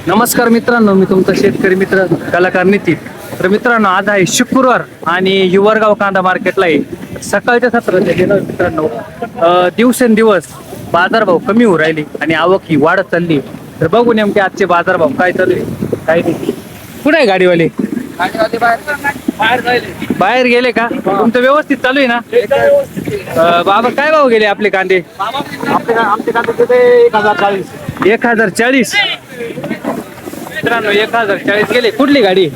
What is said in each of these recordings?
नमस्कार मित्रांनो, मी तुमचा शेतकरी मित्र कलाकार नितीन. तर मित्रांनो, आज आहे शुक्रवार आणि हिवरगाव कांदा मार्केटला आहे सकाळच्या सत्रात गेलो मित्रांनो. दिवसेंदिवस बाजारभाव कमी होऊ राहिले आणि आवक ही वाढत चालली. तर बघू नेमके आजचे बाजारभाव काय चालू आहे काय नाही. कुठे आहे गाडीवाले? बाहेर गेले का? तुमचं व्यवस्थित चालू आहे ना? बाबा काय भाव गेले आपले कांदे? आमचे कांदे 1040. मित्रांनो 1040 गेले. कुठली गाडी?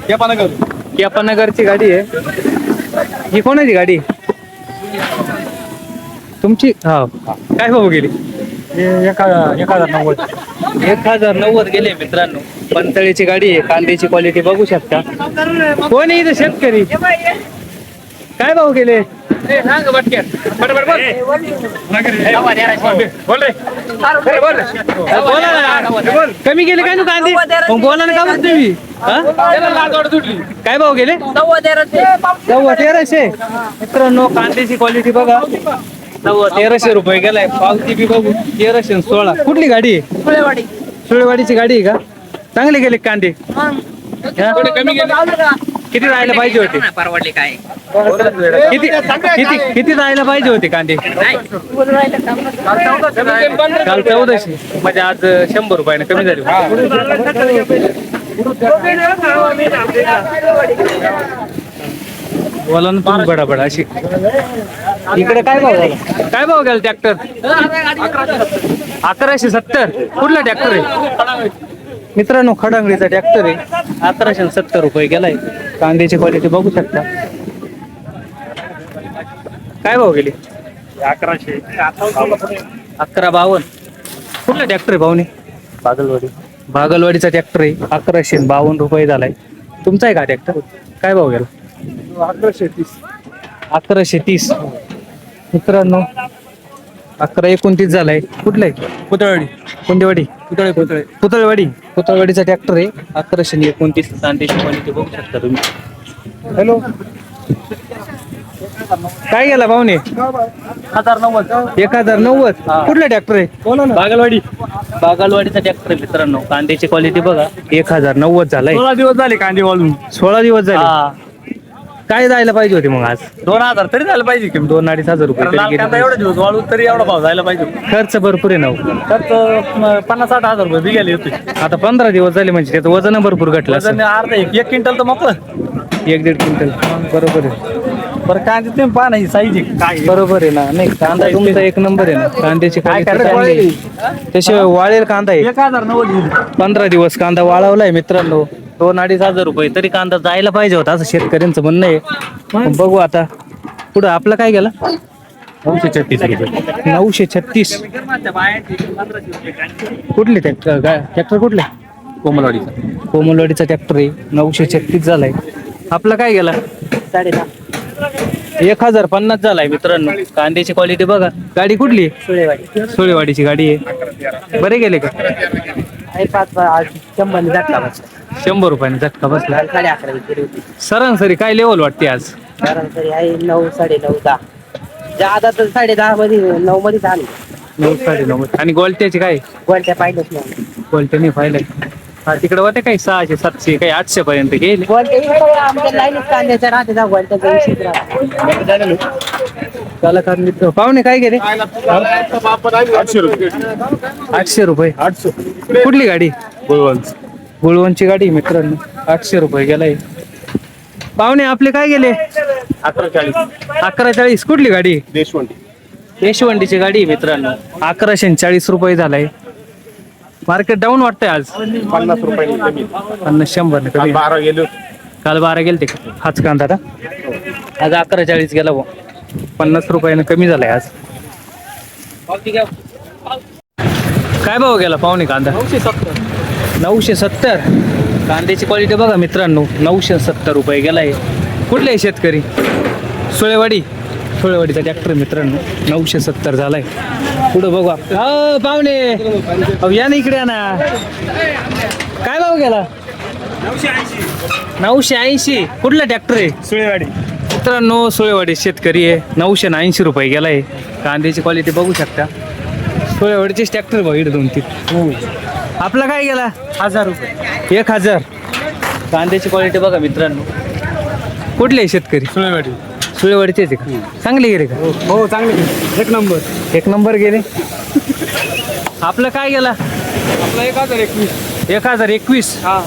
केपानगरची गाडी आहे. ही कोणाची गाडी? तुमची? हा. काय भाव गेली? 1090. 1090 गेले मित्रांनो. पंतळीची गाडी आहे. कांद्याची क्वालिटी बघू शकता. कोण आहे इथं शेतकरी? काय भाव गेले? कमी गेले काय ना कांदे? बोला ना का बघ तुम्ही. काय भाव गेले? 1300. मित्रांनो कांद्याची क्वालिटी बघा. 1300 रुपये गेलाय. पावती बी बघू 1316. कुठली गाडी आहे? सुळेवाडीची गाडी आहे का? चांगले गेले कांदे? किती राहायला पाहिजे होते? परवडले काय किती किती किती राहायला पाहिजे होते कांदे? काल 1400 म्हणजे आज 100 रुपयाने कमी झाले. बोला ना तुम्ही बडाबड अशी. इकडे काय भाव झाला? काय भाव गेला ट्रॅक्टर? 1170. कुठला ट्रॅक्टर आहे? मित्रांनो खडांगडीचा ट्रॅक्टर आहे. 1170 रुपये गेलाय. कांद्याची क्वालिटी बघू शकता. काय भाव गेले? 1152. कुठला ट्रॅक्टर आहे भाऊने? बागलवाडीचा ट्रॅक्टर आहे. 1152 रुपये झालाय. तुमचा आहे का ट्रॅक्टर? काय भाव गेला? 1130. मित्रांनो 1129 झालाय. कुठला आहे? पुतळवाडी. पुतळवाडीचा ट्रॅक्टर आहे. 1129. कांद्याची क्वालिटी बघू शकता तुम्ही. हॅलो काय गेला भाऊने? 1090. कुठला ट्रॅक्टर आहे? बागलवाडीचा ट्रॅक्टर आहे मित्रांनो. कांद्याची क्वालिटी बघा. 1090 झालाय. 16 दिवस झाले कांदे वाळून. 16 दिवस झाले. काय जायला पाहिजे होते मग आज? 2000 तरी झालं पाहिजे की 2-2.5 रुपये तरी गेले. कांदा एवढे दिवस वाळून तरी एवढा भाव जायला पाहिजे. खर्च भरपूर आहे ना हो. खर्च 50-60 हजार रुपये बिघाले होते. आता 15 दिवस झाले म्हणजे त्याचं वजन भरपूर घटलं असेल. वजन अर्धा एक क्विंटल तर मोकळं. 1-1.5 क्विंटल. बरोबर आहे. बरं कांदे तुम्ही पहा ना ही साईज काय बरोबर आहे ना. नाही कांदा तुमचा एक नंबर आहे ना. कांद्याची काय quality करायचं? चांगली आहे. त्याशिवाय वाळेल कांदा आहे. 1090. 15 दिवस कांदा वाळवलाय मित्रांनो. 2-2.5 रुपये तरी कांदा जायला पाहिजे होता असं शेतकऱ्यांचं म्हणणं आहे. पण बघू आता पुढं आपलं काय गेलं? 936 रुपये. 936. कुठले ट्रॅक्टर कुठले? कोमलवाडीचा ट्रॅक्टर आहे. 936 झालाय. आपला काय गेला? 1050 झालाय मित्रांनो. कांद्याची क्वालिटी बघा. गाडी कुठली? सुळेवाडीची गाडी आहे. बरे गेले का? 100 रुपयाने झटका बसला. 11:30 सरासरी काय लेवल वाटते आज? सरासरी आहे 9, 9:30, 10. ज्यादा तर 10:30 मध्ये 9 मध्ये झाली. 9, 9:30. आणि गोलट्याची काय? कोणत्या पाहिजेच नाही. गोलट्या नाही पाहिलं. हा तिकडे होते काही 600, 700 काही 800 पर्यंत गेले. कोणत्या इकडे आमच्या लाईनीत कांद्याच्या राहते जा कोणत्या 200 कलाकार मित्र पाहुणे काय गेले? 800 रुपये. कुठली गाडी? गुळवंची गाडी मित्रांनो. 800 रुपये गेलाय. पाहुणे आपले काय गेले? 1140. कुठली गाडी? देशवंडीची गाडी मित्रांनो. 1140 रुपये झालाय. मार्केट डाऊन वाटतंय आज. 50 रुपये कमी. 50-100 कमी. 12 गेलो. काल 12 गेले ते हाच कांदा का? आज 1140 गेला भाऊ. 50 रुपयानं कमी झालाय आज. काय भाव गेला पाहुणे कांदा? 970. कांद्याची क्वालिटी बघा मित्रांनो. 970 रुपये गेलाय. कुठले आहे शेतकरी? सुळेवाडीचा ट्रॅक्टर मित्रांनो. 970 झालाय. पुढं बघू पाहुणे. या ना इकडे या ना. काय भाव गेला? 980. कुठला ट्रॅक्टर आहे? सुळेवाडी. मित्रांनो सुळेवाडी शेतकरी आहे. 980 रुपये गेलाय. कांद्याची क्वालिटी बघू शकता. सुळेवाडीचेच ट्रॅक्टर भाऊ इकडे 2-3. आपला काय गेला 1000 रुपये 1000. कांद्याची क्वालिटी बघा मित्रांनो. कुठले आहे शेतकरी? सुळेवाडी. सुळेवाडीचेच आहे का? चांगले गेले का? हो चांगले एक नंबर. एक नंबर गेले. आपलं काय गेला? आपला 1021. 1021. हा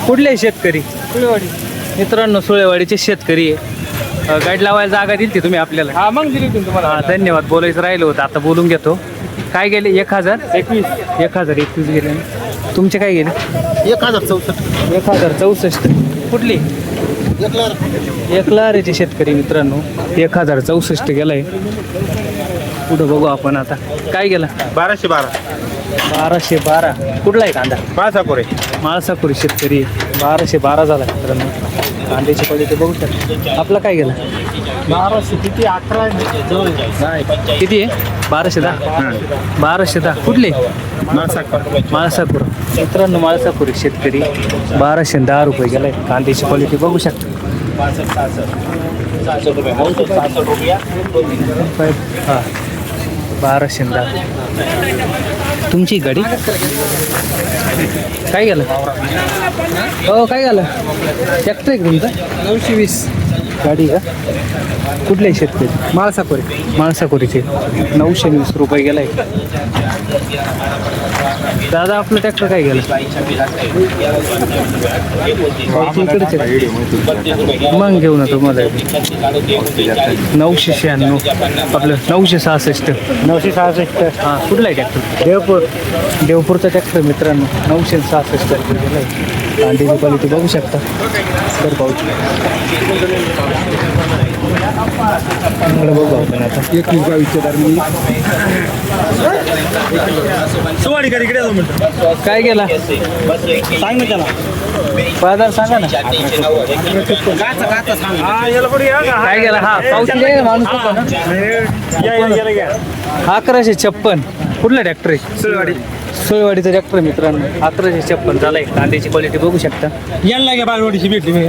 कुठले आहे शेतकरी? सुळेवाडी. मित्रांनो सुळेवाडीचे शेतकरी आहे. गाईड लावायला जागा दिली ती तुम्ही आपल्याला. हा मग दिली तुम्ही तुम्हाला. हा धन्यवाद. बोलायचं राहिलं होतं आता बोलून घेतो. काय गेले? 1021. 1021 गेले. तुमचे काय गेले? 1064. 1064. कुठली? एकलारेचे शेतकरी मित्रांनो. 1064 गेलाय. पुढं बघू आपण आता. काय गेला? 1212. 1212. कुठला आहे कांदा? पासाकोरे. माळसापुरी शेतकरी. 1212 झाला मित्रांनो. कांद्याची क्वालिटी बघू शकता. आपला काय गेला? 1200 किती 11 किती आहे? 1210. 1210. कुठले? माळसापूर. मित्रांनो माळसापुरी शेतकरी. 1210 रुपये गेलाय. कांद्याची क्वालिटी बघू शकता. हा 1210. तुमची गाडी काय गेलं? हो काय झालं? ट्रॅक्टर आहे तुमचा? 920. गाडी का? कुठले शेतकरी? माळसाकोरे. माळसाकोरीचे. 920 रुपये गेलाय. दादा आपलं ट्रॅक्टर काय गेलं? इकडेच आहे. मग घेऊ ना तुम्हाला 996. आपलं 966. 966. हां कुठला आहे ट्रॅक्टर? देवपूर. देवपूरचा ट्रॅक्टर मित्रांनो. 966 रुपये गेलाय. कांद्याची क्वालिटी बघू शकता. तर पाहू इकडे बघू आपण आता. 21-22 दरम्यान. सुवाडी कधी इकडे काय गेला? सांग ना त्याला. बाजार सांगा ना. हा याला पुढे या का? काय गेला? हा पाऊस नाही माणूस होता ना. या 1156. कुठला ट्रॅक्टर आहे? सुळेवाडी. सोयवाडीचा ट्रॅक्टर मित्रांनो. 1156 झालाय. कांद्याची क्वालिटी बघू शकता. यायला घ्या बालवाडीची भेटली मी.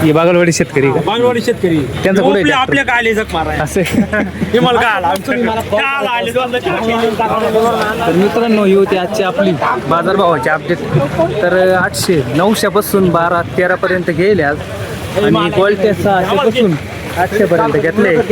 ही बागलवाडी शेतकरी का? बालवाडी शेतकरी. त्यांचं कुठे आहे आपल्या काय आले जग मारा. असे हे मला काय आला आले तर मित्रांनो ही होती आजची आपली बाजारभावाची अपडेट. तर 800 900 पासून 12-13 पर्यंत गेले आज. आणि क्वालिटी 600 पासून 800 पर्यंत घेतले. तर